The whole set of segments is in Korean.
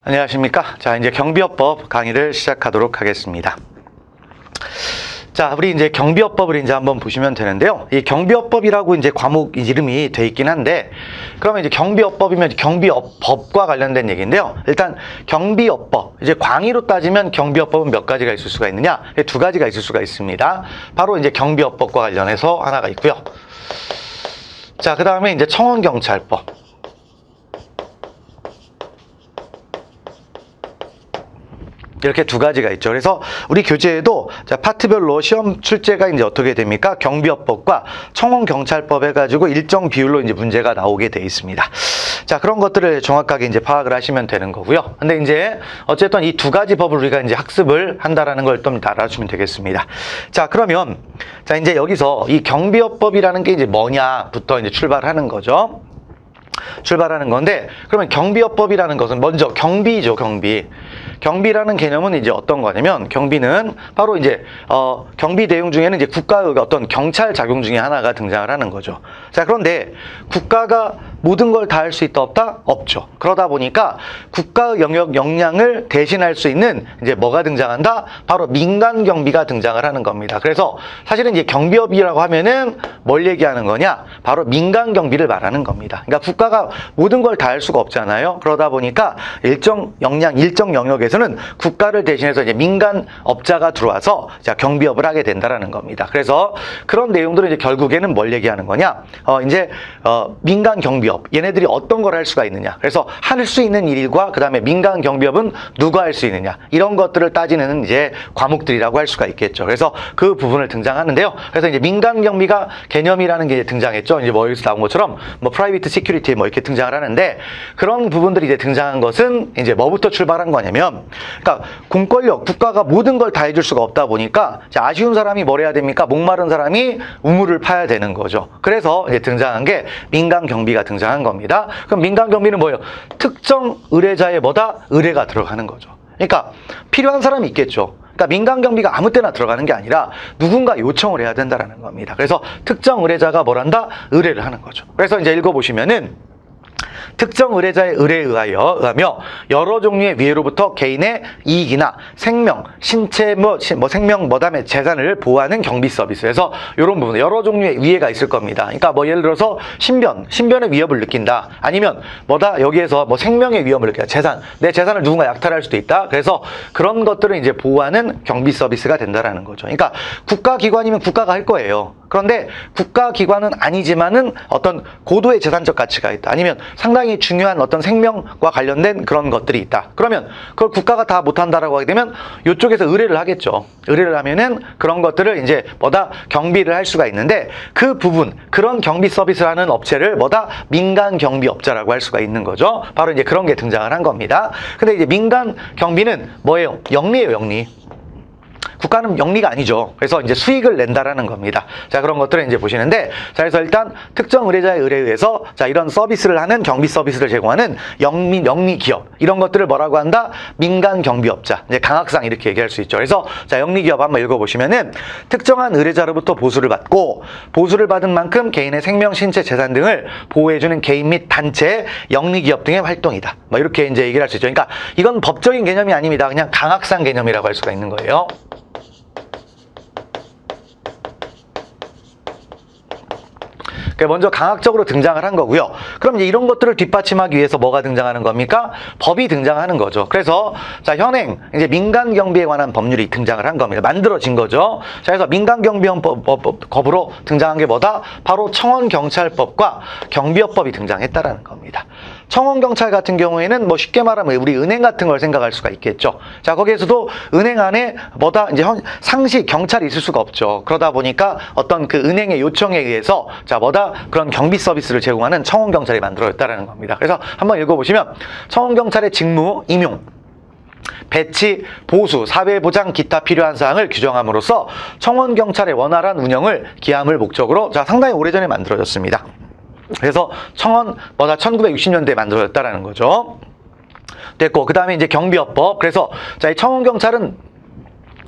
안녕하십니까. 자, 이제 경비업법 강의를 시작하도록 하겠습니다. 자, 우리 이제 경비업법을 이제 한번 보시면 되는데요. 이 경비업법이라고 이제 과목 이름이 돼 있긴 한데, 그러면 이제 경비업법이면 경비업법과 관련된 얘기인데요. 일단 경비업법, 이제 광의로 따지면 경비업법은 몇 가지가 있을 수가 있느냐? 두 가지가 있을 수가 있습니다. 바로 이제 경비업법과 관련해서 하나가 있고요. 자, 그 다음에 이제 청원경찰법. 이렇게 두 가지가 있죠. 그래서 우리 교재에도 자, 파트별로 시험 출제가 이제 어떻게 됩니까? 경비업법과 청원경찰법 해가지고 일정 비율로 이제 문제가 나오게 돼 있습니다. 자, 그런 것들을 정확하게 이제 파악을 하시면 되는 거고요. 근데 이제 어쨌든 이 두 가지 법을 우리가 이제 학습을 한다라는 걸 좀 알아주시면 되겠습니다. 자, 그러면 자, 이제 여기서 이 경비업법이라는 게 이제 뭐냐부터 이제 출발하는 거죠. 출발하는 건데, 그러면 경비업법이라는 것은 먼저 경비죠, 경비. 경비라는 개념은 이제 어떤 거냐면, 경비는 바로 이제 경비 내용 중에는 이제 국가의 어떤 경찰 작용 중에 하나가 등장을 하는 거죠. 자, 그런데 국가가 모든 걸 다 할 수 있다 없다? 없죠. 그러다 보니까 국가의 영역 역량을 대신할 수 있는 이제 뭐가 등장한다? 바로 민간 경비가 등장을 하는 겁니다. 그래서 사실은 이제 경비업이라고 하면은 뭘 얘기하는 거냐? 바로 민간 경비를 말하는 겁니다. 그러니까 국가가 모든 걸 다 할 수가 없잖아요. 그러다 보니까 일정 역량, 일정 영역에서는 국가를 대신해서 이제 민간 업자가 들어와서 자, 경비업을 하게 된다라는 겁니다. 그래서 그런 내용들은 이제 결국에는 뭘 얘기하는 거냐? 민간 경비업. 얘네들이 어떤 걸 할 수가 있느냐. 그래서 할 수 있는 일과 그 다음에 민간 경비업은 누가 할 수 있느냐. 이런 것들을 따지는 이제 과목들이라고 할 수가 있겠죠. 그래서 그 부분을 등장하는데요. 그래서 이제 민간 경비가 개념이라는 게 등장했죠. 이제 뭐 여기서 나온 것처럼 뭐 프라이빗 시큐리티 뭐 이렇게 등장을 하는데, 그런 부분들이 이제 등장한 것은 이제 뭐부터 출발한 거냐면, 그러니까 공권력, 국가가 모든 걸 다 해줄 수가 없다 보니까 자, 아쉬운 사람이 뭘 해야 됩니까? 목마른 사람이 우물을 파야 되는 거죠. 그래서 이제 등장한 게 민간 경비가 등장한 겁니다. 그럼 민간 경비는 뭐예요? 특정 의뢰자의 뭐다? 의뢰가 들어가는 거죠. 그러니까 필요한 사람이 있겠죠. 그러니까 민간 경비가 아무 때나 들어가는 게 아니라 누군가 요청을 해야 된다라는 겁니다. 그래서 특정 의뢰자가 뭘 한다? 의뢰를 하는 거죠. 그래서 이제 읽어보시면은 특정 의뢰자의 의뢰에 의하며 여러 종류의 위해로부터 개인의 이익이나 생명, 신체 생명 다음에 재산을 보호하는 경비 서비스에서 이런 부분 여러 종류의 위해가 있을 겁니다. 그러니까 뭐 예를 들어서 신변의 위협을 느낀다. 아니면 여기에서 뭐 생명의 위험을 느낀다. 내 재산을 누군가 약탈할 수도 있다. 그래서 그런 것들을 이제 보호하는 경비 서비스가 된다라는 거죠. 그러니까 국가기관이면 국가가 할 거예요. 그런데 국가기관은 아니지만은 어떤 고도의 재산적 가치가 있다. 아니면 상당히 중요한 어떤 생명과 관련된 그런 것들이 있다. 그러면 그걸 국가가 다 못한다라고 하게 되면 이쪽에서 의뢰를 하겠죠. 의뢰를 하면은 그런 것들을 이제 경비를 할 수가 있는데, 그 부분, 그런 경비 서비스를 하는 업체를 민간 경비 업자라고 할 수가 있는 거죠. 바로 이제 그런 게 등장을 한 겁니다. 근데 이제 민간 경비는 뭐예요? 영리예요, 영리. 국가는 영리가 아니죠. 그래서 이제 수익을 낸다라는 겁니다. 자, 그런 것들을 이제 보시는데, 자, 그래서 일단 특정 의뢰자의 의뢰에 의해서 자, 이런 서비스를 하는 경비 서비스를 제공하는 영리 기업, 이런 것들을 뭐라고 한다? 민간 경비업자. 이제 강학상 이렇게 얘기할 수 있죠. 그래서 자, 영리 기업 한번 읽어보시면은 특정한 의뢰자로부터 보수를 받고 보수를 받은 만큼 개인의 생명, 신체, 재산 등을 보호해주는 개인 및 단체, 영리 기업 등의 활동이다. 뭐 이렇게 이제 얘기를 할 수 있죠. 그러니까 이건 법적인 개념이 아닙니다. 그냥 강학상 개념이라고 할 수가 있는 거예요. 먼저 강학적으로 등장을 한 거고요. 그럼 이제 이런 것들을 뒷받침하기 위해서 뭐가 등장하는 겁니까? 법이 등장하는 거죠. 그래서 자, 현행 이제 민간 경비에 관한 법률이 등장을 한 겁니다. 만들어진 거죠. 자, 그래서 민간 경비법으로 등장한 게 뭐다? 바로 청원경찰법과 경비업법이 등장했다라는 겁니다. 청원경찰 같은 경우에는 뭐 쉽게 말하면 우리 은행 같은 걸 생각할 수가 있겠죠. 자, 거기에서도 은행 안에 이제 상시 경찰이 있을 수가 없죠. 그러다 보니까 어떤 그 은행의 요청에 의해서 자, 그런 경비 서비스를 제공하는 청원경찰이 만들어졌다는 겁니다. 그래서 한번 읽어보시면 청원경찰의 직무, 임용, 배치, 보수, 사회보장 기타 필요한 사항을 규정함으로써 청원경찰의 원활한 운영을 기함을 목적으로 자, 상당히 오래전에 만들어졌습니다. 그래서 1960년대에 만들어졌다는 거죠. 됐고, 그 다음에 이제 경비업법. 그래서 자, 이 청원경찰은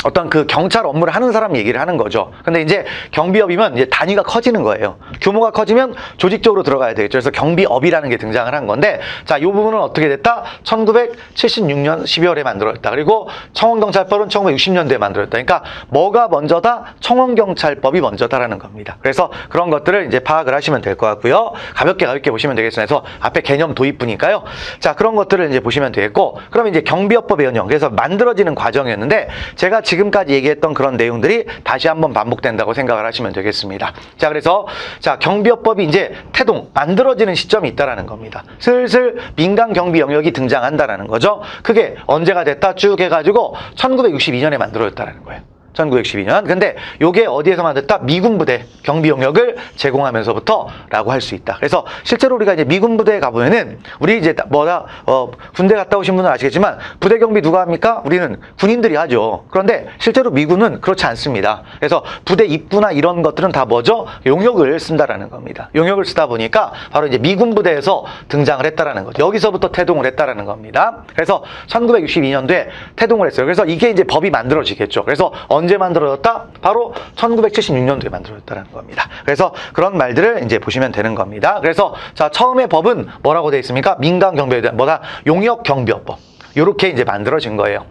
어떤 그 경찰 업무를 하는 사람 얘기를 하는 거죠. 근데 이제 경비업이면 이제 단위가 커지는 거예요. 규모가 커지면 조직적으로 들어가야 되겠죠. 그래서 경비업이라는 게 등장을 한 건데, 자, 이 부분은 어떻게 됐다? 1976년 12월에 만들어졌다. 그리고 청원경찰법은 1960년대에 만들어졌다. 그러니까 뭐가 먼저다? 청원경찰법이 먼저다라는 겁니다. 그래서 그런 것들을 이제 파악을 하시면 될 것 같고요. 가볍게 보시면 되겠습니다. 그래서 앞에 개념 도입부니까요. 자, 그런 것들을 이제 보시면 되겠고, 그러면 이제 경비업법의 연영, 그래서 만들어지는 과정이었는데, 제가 지금까지 얘기했던 그런 내용들이 다시 한번 반복된다고 생각을 하시면 되겠습니다. 자, 그래서 자, 경비업법이 이제 태동, 만들어지는 시점이 있다라는 겁니다. 슬슬 민간 경비 영역이 등장한다라는 거죠. 그게 언제가 됐다 쭉 해가지고 1962년에 만들어졌다라는 거예요. 1962년. 근데 요게 어디에서 만들었다? 미군 부대 경비 영역을 제공하면서부터 라고 할 수 있다. 그래서 실제로 우리가 이제 미군 부대에 가보면은, 우리 이제 군대 갔다 오신 분은 아시겠지만 부대 경비 누가 합니까? 우리는 군인들이 하죠. 그런데 실제로 미군은 그렇지 않습니다. 그래서 부대 입구나 이런 것들은 다 뭐죠? 용역을 쓴다라는 겁니다. 용역을 쓰다 보니까 바로 이제 미군 부대에서 등장을 했다라는 거죠. 여기서부터 태동을 했다라는 겁니다. 그래서 1962년도에 태동을 했어요. 그래서 이게 이제 법이 만들어지겠죠. 그래서 언제 만들어졌다? 바로 1976년도에 만들어졌다는 겁니다. 그래서 그런 말들을 이제 보시면 되는 겁니다. 그래서 자, 처음에 법은 뭐라고 되어 있습니까? 민간 경비에 대한 용역 경비업법. 이렇게 이제 만들어진 거예요.